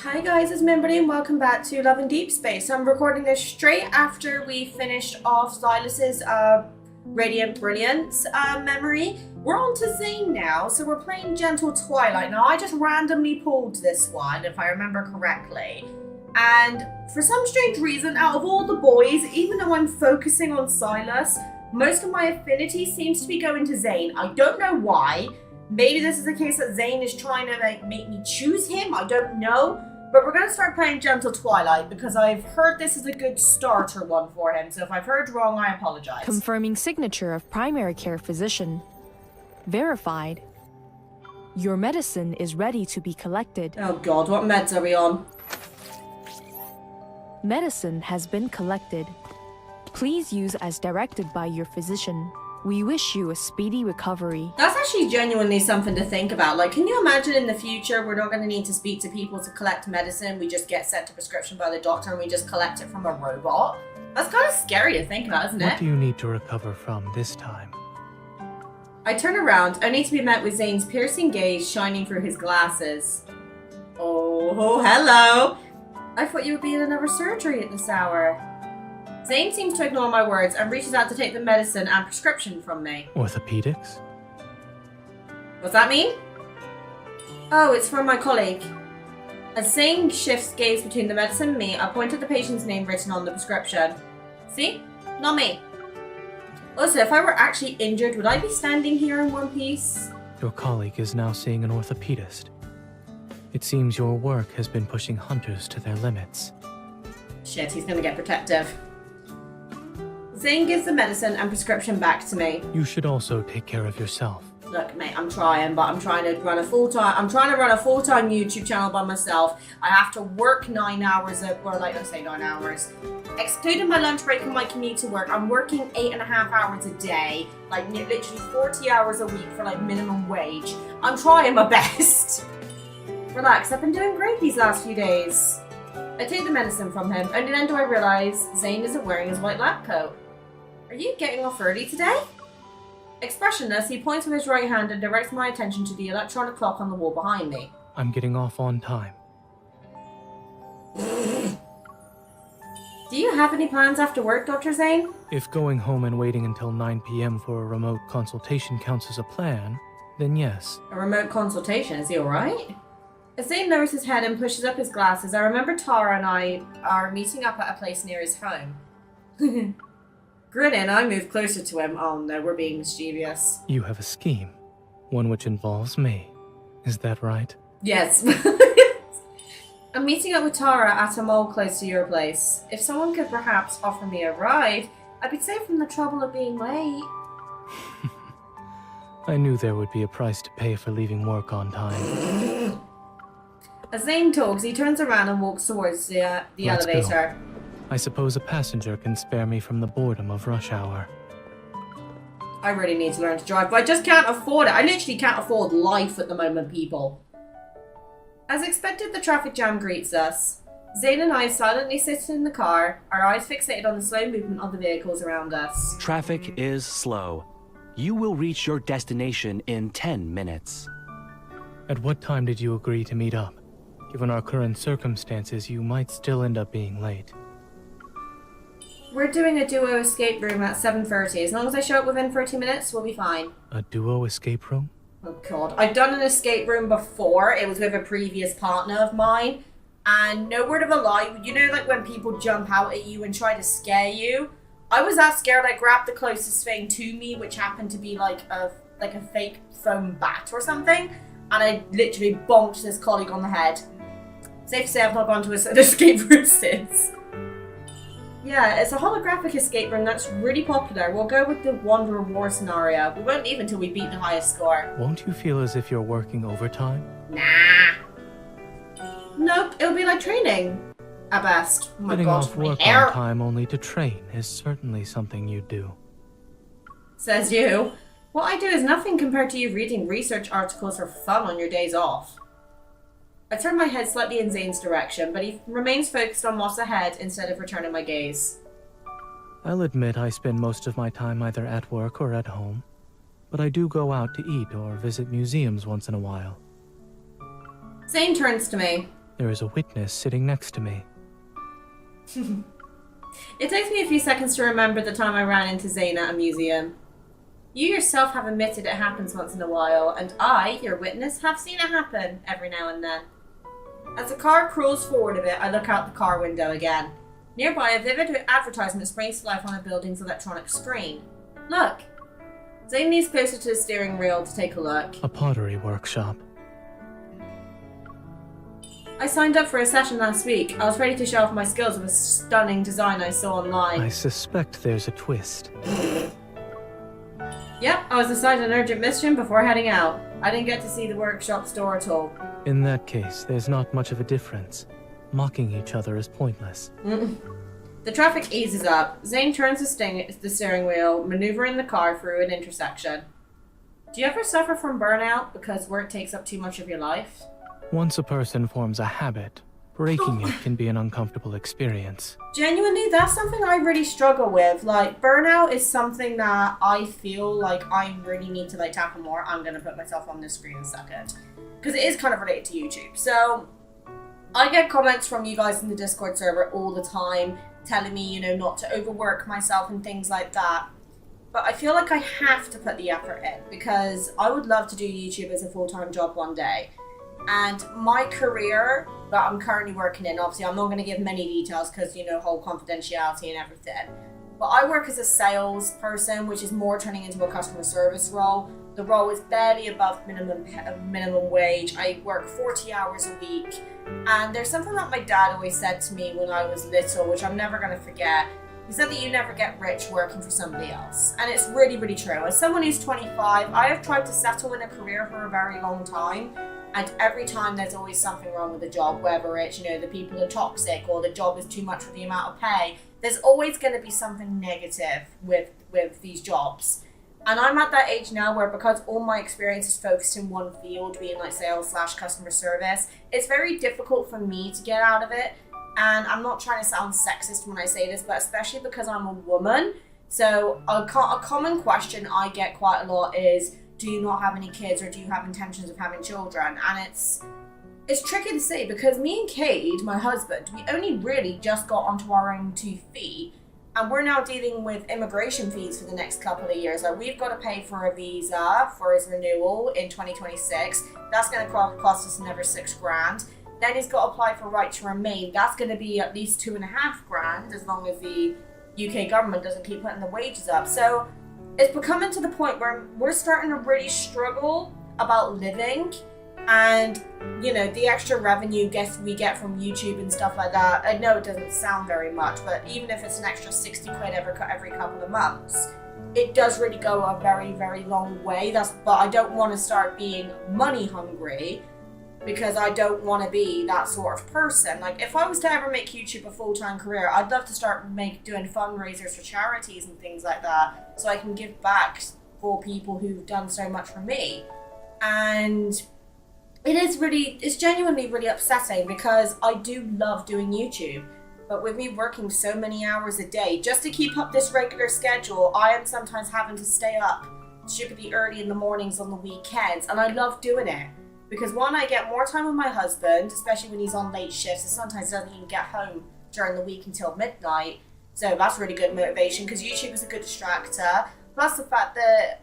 Hi guys, it's Mimberly and welcome back to Love and Deepspace. I'm recording this straight after we finished off Silas's Radiant Brilliance memory. We're on to Zayne now, so we're playing Gentle Twilight. Now I just randomly pulled this one, if I remember correctly. And for some strange reason, out of all the boys, even though I'm focusing on Silas, most of my affinity seems to be going to Zayne. I don't know why. Maybe this is a case that Zayne is trying to make me choose him, I don't know. But we're going to start playing Gentle Twilight because I've heard this is a good starter one for him. So if I've heard wrong, I apologize. Confirming signature of primary care physician. Verified. Your medicine is ready to be collected. Oh god, what meds are we on? Medicine has been collected. Please use as directed by your physician. We wish you a speedy recovery. That's actually genuinely something to think about. Like, can you imagine in the future we're not going to need to speak to people to collect medicine? We just get sent a prescription by the doctor and we just collect it from a robot? That's kind of scary to think about, isn't it? What do you need to recover from this time? I turn around, only to be met with Zayne's piercing gaze shining through his glasses. Oh, hello! I thought you would be in another surgery at this hour. Zayne seems to ignore my words and reaches out to take the medicine and prescription from me. Orthopedics? What's that mean? Oh, it's from my colleague. As Zayne shifts gaze between the medicine and me, I point at the patient's name written on the prescription. See? Not me. Also, if I were actually injured, would I be standing here in one piece? Your colleague is now seeing an orthopedist. It seems your work has been pushing hunters to their limits. Shit, he's gonna get protective. Zayne gives the medicine and prescription back to me. You should also take care of yourself. Look, mate, I'm trying, but I'm trying to run a full-time YouTube channel by myself. I have to work 9 hours, I say 9 hours. Excluding my lunch break and my commute to work, I'm working 8.5 hours a day, like literally 40 hours a week for like minimum wage. I'm trying my best. Relax, I've been doing great these last few days. I take the medicine from him, only then do I realise Zayne isn't wearing his white lab coat. Are you getting off early today? Expressionless, he points with his right hand and directs my attention to the electronic clock on the wall behind me. I'm getting off on time. Do you have any plans after work, Dr. Zayne? If going home and waiting until 9 p.m. for a remote consultation counts as a plan, then yes. A remote consultation, is he alright? As Zayne lowers his head and pushes up his glasses, I remember Tara and I are meeting up at a place near his home. Grinning, I move closer to him. Oh no, we're being mischievous. You have a scheme. One which involves me. Is that right? Yes. I'm meeting up with Tara at a mall close to your place. If someone could perhaps offer me a ride, I'd be saved from the trouble of being late. I knew there would be a price to pay for leaving work on time. As Zayne talks, he turns around and walks towards the Let's elevator. Go. I suppose a passenger can spare me from the boredom of rush hour. I really need to learn to drive, but I just can't afford it. I literally can't afford life at the moment, people. As expected, the traffic jam greets us. Zayne and I silently sit in the car, our eyes fixated on the slow movement of the vehicles around us. Traffic is slow. You will reach your destination in 10 minutes. At what time did you agree to meet up? Given our current circumstances, you might still end up being late. We're doing a duo escape room at 7:30. As long as I show up within 30 minutes, we'll be fine. A duo escape room? Oh god. I've done an escape room before. It was with a previous partner of mine. And no word of a lie, you know like when people jump out at you and try to scare you? I was that scared I grabbed the closest thing to me, which happened to be like a fake foam bat or something. And I literally bonked this colleague on the head. Safe to say I've not gone to an escape room since. Yeah, it's a holographic escape room that's really popular. We'll go with the Wanderer War scenario. We won't leave until we beat the highest score. Won't you feel as if you're working overtime? Nah. Nope, it'll be like training. At best. Oh my Getting god, off my work hair. on time only to train is certainly something you do. Says you. What I do is nothing compared to you reading research articles for fun on your days off. I turn my head slightly in Zayne's direction, but he remains focused on what's ahead instead of returning my gaze. I'll admit I spend most of my time either at work or at home, but I do go out to eat or visit museums once in a while. Zayne turns to me. There is a witness sitting next to me. It takes me a few seconds to remember the time I ran into Zayne at a museum. You yourself have admitted it happens once in a while, and I, your witness, have seen it happen every now and then. As the car crawls forward a bit, I look out the car window again. Nearby, a vivid advertisement springs to life on a building's electronic screen. Look! Zayne leans closer to the steering wheel to take a look. A pottery workshop. I signed up for a session last week. I was ready to show off my skills with a stunning design I saw online. I suspect there's a twist. Yep, I was assigned an urgent mission before heading out. I didn't get to see the workshop store at all. In that case, there's not much of a difference. Mocking each other is pointless. The traffic eases up. Zayne turns the steering wheel, maneuvering the car through an intersection. Do you ever suffer from burnout because work takes up too much of your life? Once a person forms a habit, breaking it can be an uncomfortable experience. Genuinely, that's something I really struggle with. Like, burnout is something that I feel like I really need to tackle more. I'm going to put myself on this screen in a second. Because it is kind of related to YouTube. So, I get comments from you guys in the Discord server all the time telling me, not to overwork myself and things like that. But I feel like I have to put the effort in because I would love to do YouTube as a full-time job one day. And my career that I'm currently working in, obviously I'm not going to give many details because, whole confidentiality and everything. But I work as a sales person, which is more turning into a customer service role. The role is barely above minimum wage. I work 40 hours a week. And there's something that my dad always said to me when I was little, which I'm never going to forget. He said that you never get rich working for somebody else. And it's really, really true. As someone who's 25, I have tried to settle in a career for a very long time. And every time there's always something wrong with the job, whether it's, the people are toxic or the job is too much for the amount of pay. There's always going to be something negative with these jobs. And I'm at that age now where because all my experience is focused in one field, being sales/customer service, it's very difficult for me to get out of it. And I'm not trying to sound sexist when I say this, but especially because I'm a woman. So a common question I get quite a lot is, do you not have any kids or do you have intentions of having children? And it's tricky to say because me and Cade, my husband, we only really just got onto our own 2 feet. And we're now dealing with immigration fees for the next couple of years. We've got to pay for a visa for his renewal in 2026. That's going to cost us another $6,000. Then he's got to apply for right to remain. That's going to be at least $2,500 as long as the UK government doesn't keep putting the wages up. So it's becoming to the point where we're starting to really struggle about living. And, the extra revenue we get from YouTube and stuff like that, I know it doesn't sound very much, but even if it's an extra 60 quid every couple of months, it does really go a very, very long way. But I don't want to start being money hungry because I don't want to be that sort of person. If I was to ever make YouTube a full-time career, I'd love to start doing fundraisers for charities and things like that so I can give back for people who've done so much for me. And it's genuinely really upsetting because I do love doing YouTube. But with me working so many hours a day, just to keep up this regular schedule, I am sometimes having to stay up stupidly early in the mornings on the weekends. And I love doing it. Because one, I get more time with my husband, especially when he's on late shifts, and sometimes doesn't even get home during the week until midnight. So that's really good motivation because YouTube is a good distractor. Plus the fact that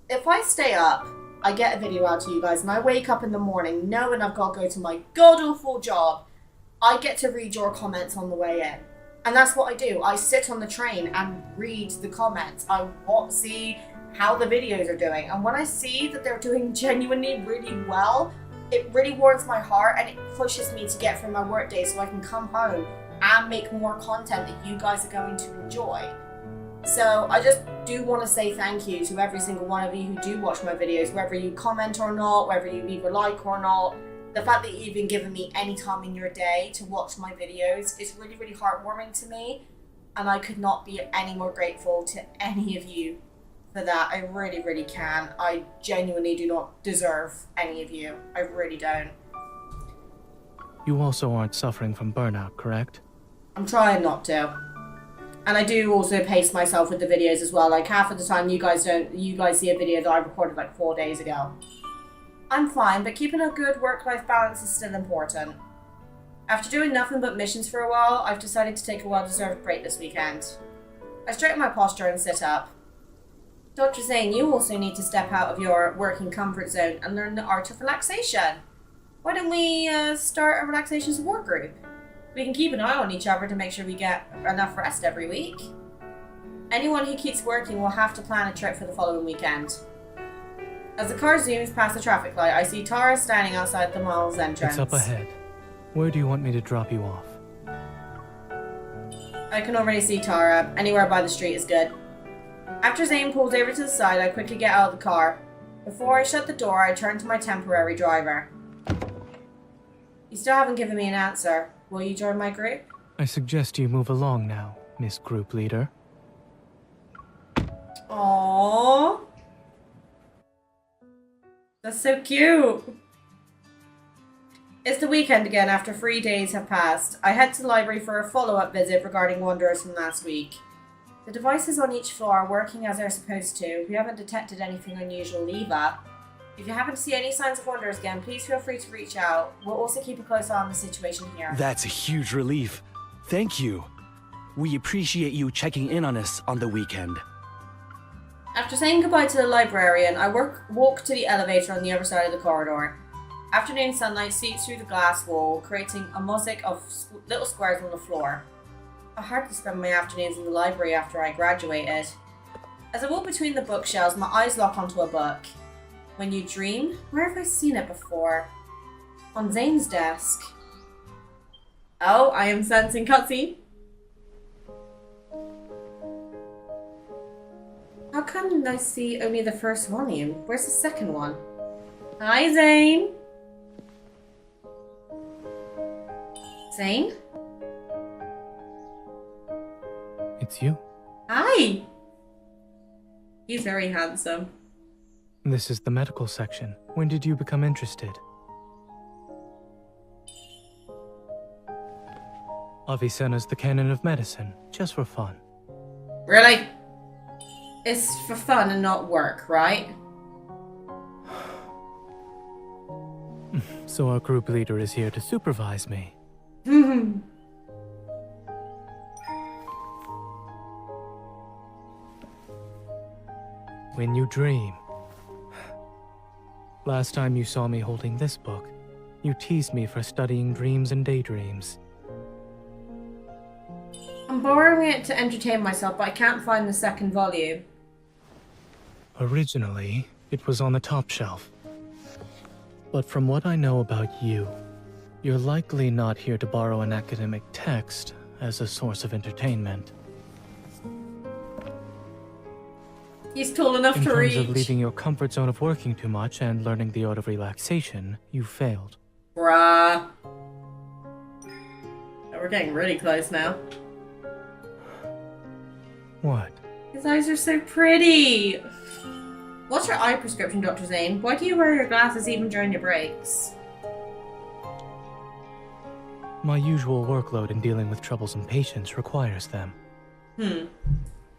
if I stay up, I get a video out to you guys, and I wake up in the morning knowing I've got to go to my god-awful job, I get to read your comments on the way in. And that's what I do. I sit on the train and read the comments. I see how the videos are doing. And when I see that they're doing genuinely really well, it really warms my heart and it pushes me to get through my work day so I can come home and make more content that you guys are going to enjoy. So I just do want to say thank you to every single one of you who do watch my videos, whether you comment or not, whether you leave a like or not. The fact that you've even given me any time in your day to watch my videos is really, really heartwarming to me. And I could not be any more grateful to any of you for that. I really, really can. I genuinely do not deserve any of you. I really don't. You also aren't suffering from burnout, correct? I'm trying not to. And I do also pace myself with the videos as well. Half of the time you guys see a video that I recorded 4 days ago. I'm fine, but keeping a good work-life balance is still important. After doing nothing but missions for a while, I've decided to take a well-deserved break this weekend. I straighten my posture and sit up. Dr. Zayne, you also need to step out of your working comfort zone and learn the art of relaxation. Why don't we start a relaxation support group? We can keep an eye on each other to make sure we get enough rest every week. Anyone who keeps working will have to plan a trip for the following weekend. As the car zooms past the traffic light, I see Tara standing outside the mall's entrance. It's up ahead. Where do you want me to drop you off? I can already see Tara. Anywhere by the street is good. After Zayne pulls over to the side, I quickly get out of the car. Before I shut the door, I turn to my temporary driver. You still haven't given me an answer. Will you join my group? I suggest you move along now, Miss Group Leader. Aww. That's so cute. It's the weekend again after 3 days have passed. I head to the library for a follow-up visit regarding Wanderers from last week. The devices on each floor are working as they're supposed to. We haven't detected anything unusual either. If you happen to see any signs of Wanderers again, please feel free to reach out. We'll also keep a close eye on the situation here. That's a huge relief. Thank you. We appreciate you checking in on us on the weekend. After saying goodbye to the librarian, I walk to the elevator on the other side of the corridor. Afternoon sunlight seeps through the glass wall, creating a mosaic of little squares on the floor. I hardly spend my afternoons in the library after I graduated. As I walk between the bookshelves, my eyes lock onto a book. When You Dream? Where have I seen it before? On Zayne's desk. Oh, I am sensing cutscene. How come I see only the first volume? Where's the second one? Hi, Zayne. Zayne? It's you. Hi. He's very handsome. This is the medical section. When did you become interested? Avicenna's the canon of medicine, just for fun. Really? It's for fun and not work, right? So our group leader is here to supervise me. When You Dream. Last time you saw me holding this book, you teased me for studying dreams and daydreams. I'm borrowing it to entertain myself, but I can't find the second volume. Originally, it was on the top shelf. But from what I know about you, you're likely not here to borrow an academic text as a source of entertainment. He's tall enough In to terms reach. of leaving your comfort zone of working too much and learning the art of relaxation, you failed. Bruh. Oh, we're getting really close now. What? His eyes are so pretty. What's your eye prescription, Dr. Zayne? Why do you wear your glasses even during your breaks? My usual workload in dealing with troublesome patients requires them.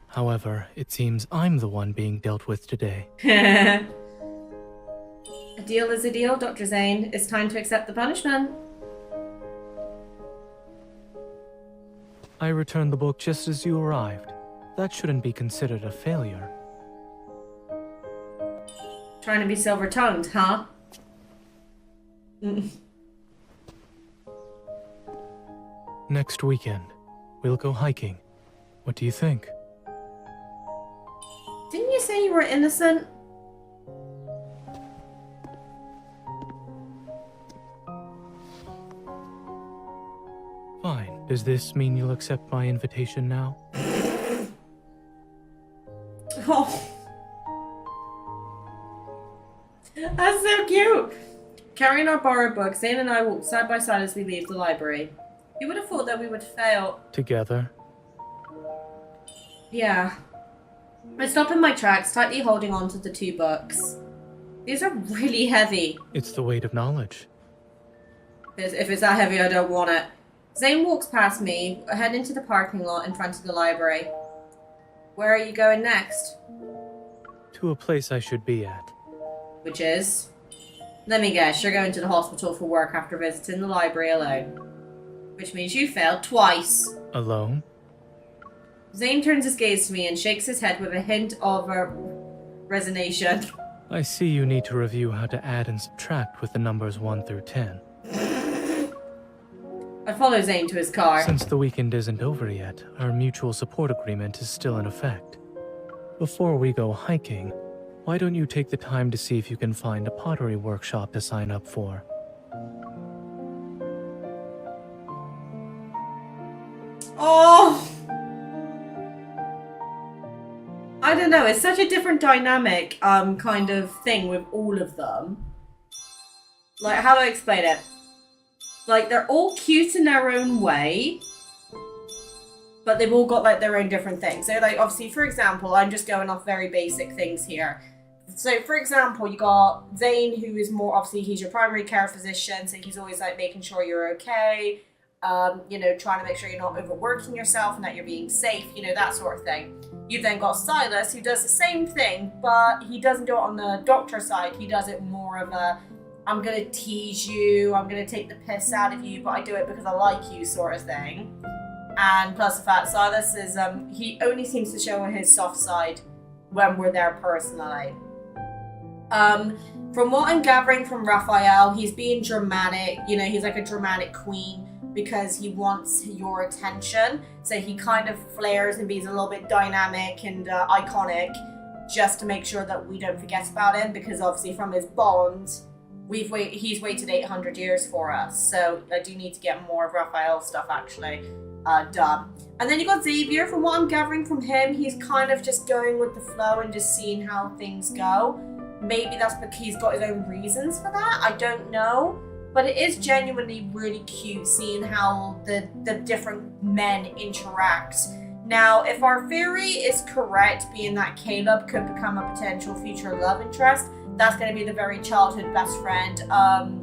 However, it seems I'm the one being dealt with today. A deal is a deal, Dr. Zayne. It's time to accept the punishment. I returned the book just as you arrived. That shouldn't be considered a failure. Trying to be silver-tongued, huh? Next weekend, we'll go hiking. What do you think? Didn't you say you were innocent? Fine. Does this mean you'll accept my invitation now? Oh. That's so cute! Carrying our borrowed books, Zayne and I walk side by side as we leave the library. You would have thought that we would fail. Together? Yeah. I stop in my tracks, tightly holding on to the two books. These are really heavy. It's the weight of knowledge. If it's that heavy, I don't want it. Zayne walks past me, heading to the parking lot in front of the library. Where are you going next? To a place I should be at. Which is? Let me guess, you're going to the hospital for work after visiting the library alone. which means you failed twice. Alone? Zayne turns his gaze to me and shakes his head with a hint of resignation. I see you need to review how to add and subtract with the numbers 1 through 10. I follow Zayne to his car. Since the weekend isn't over yet, our mutual support agreement is still in effect. Before we go hiking, why don't you take the time to see if you can find a pottery workshop to sign up for? Oh! I don't know, it's such a different dynamic kind of thing with all of them. Like, how do I explain it? Like, they're all cute in their own way, but they've all got like their own different things. So like, obviously, for example, I'm just going off very basic things here. So for example, you got Zayne, who is more, obviously he's your primary care physician, so he's always like making sure you're okay, you know, trying to make sure you're not overworking yourself and that you're being safe, you know, that sort of thing. You've then got Silas, who does the same thing, but he doesn't do it on the doctor side. He does it more of a, I'm gonna tease you, I'm gonna take the piss out of you, but I do it because I like you sort of thing. And plus the fact Silas is, he only seems to show his soft side when we're there personally. From what I'm gathering from Raphael, he's being dramatic, you know, he's like a dramatic queen because he wants your attention. So he kind of flares and being a little bit dynamic and iconic just to make sure that we don't forget about him, because obviously from his bond, he's waited 800 years for us. So I do need to get more of Raphael's stuff actually done. And then you got Xavier. From what I'm gathering from him, he's kind of just going with the flow and just seeing how things go. Maybe that's because he's got his own reasons for that. I don't know. But it is genuinely really cute seeing how the different men interact. Now, if our theory is correct, being that Caleb could become a potential future love interest, that's going to be the very childhood best friend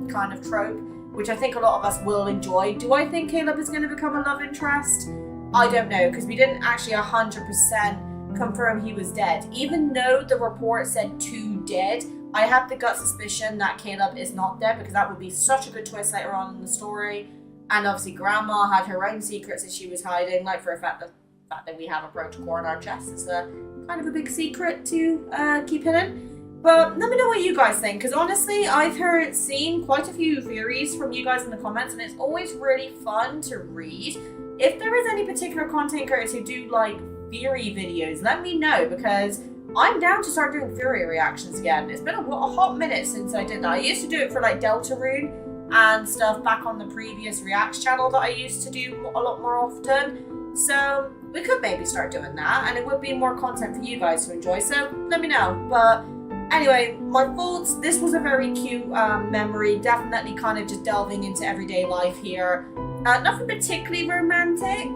kind of trope, which I think a lot of us will enjoy. Do I think Caleb is going to become a love interest? I don't know, because we didn't actually 100% confirm he was dead. Even though the report said 2 dead, I have the gut suspicion that Caleb is not dead, because that would be such a good twist later on in the story. And obviously Grandma had her own secrets that she was hiding, like for a fact that we have a protocol in our chest is a kind of a big secret to keep hidden. But let me know what you guys think, because honestly, I've seen quite a few theories from you guys in the comments, and it's always really fun to read. If there is any particular content creators who do like theory videos, let me know, because I'm down to start doing theory reactions again. It's been a hot minute since I did that. I used to do it for like Deltarune and stuff back on the previous Reacts channel that I used to do a lot more often. So we could maybe start doing that, and it would be more content for you guys to enjoy. So let me know. But anyway, my thoughts, this was a very cute memory. Definitely kind of just delving into everyday life here. Nothing particularly romantic,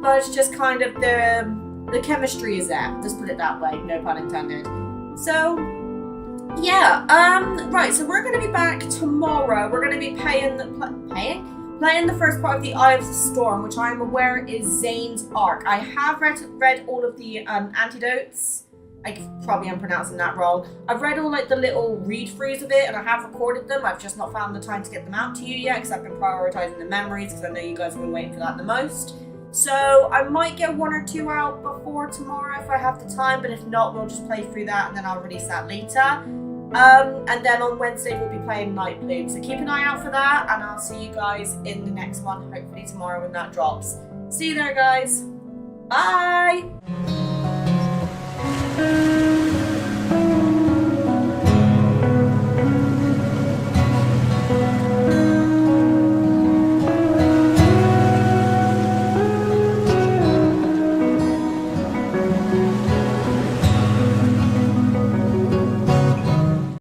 but it's just kind of the chemistry is there. Just put it that way, no pun intended. So, yeah, right, so we're going to be back tomorrow. We're going to be playing the first part of the Eye of the Storm, which I am aware is Zayne's arc. I have read all of the antidotes. I probably am pronouncing that wrong. I've read all like the little read-throughs of it, and I have recorded them. I've just not found the time to get them out to you yet, because I've been prioritizing the memories, because I know you guys have been waiting for that the most. So I might get 1 or 2 out before tomorrow if I have the time, but if not, we'll just play through that and then I'll release that later. And then on Wednesday we'll be playing Night Bloom, so keep an eye out for that, and I'll see you guys in the next one, hopefully tomorrow when that drops. See you there, guys. Bye!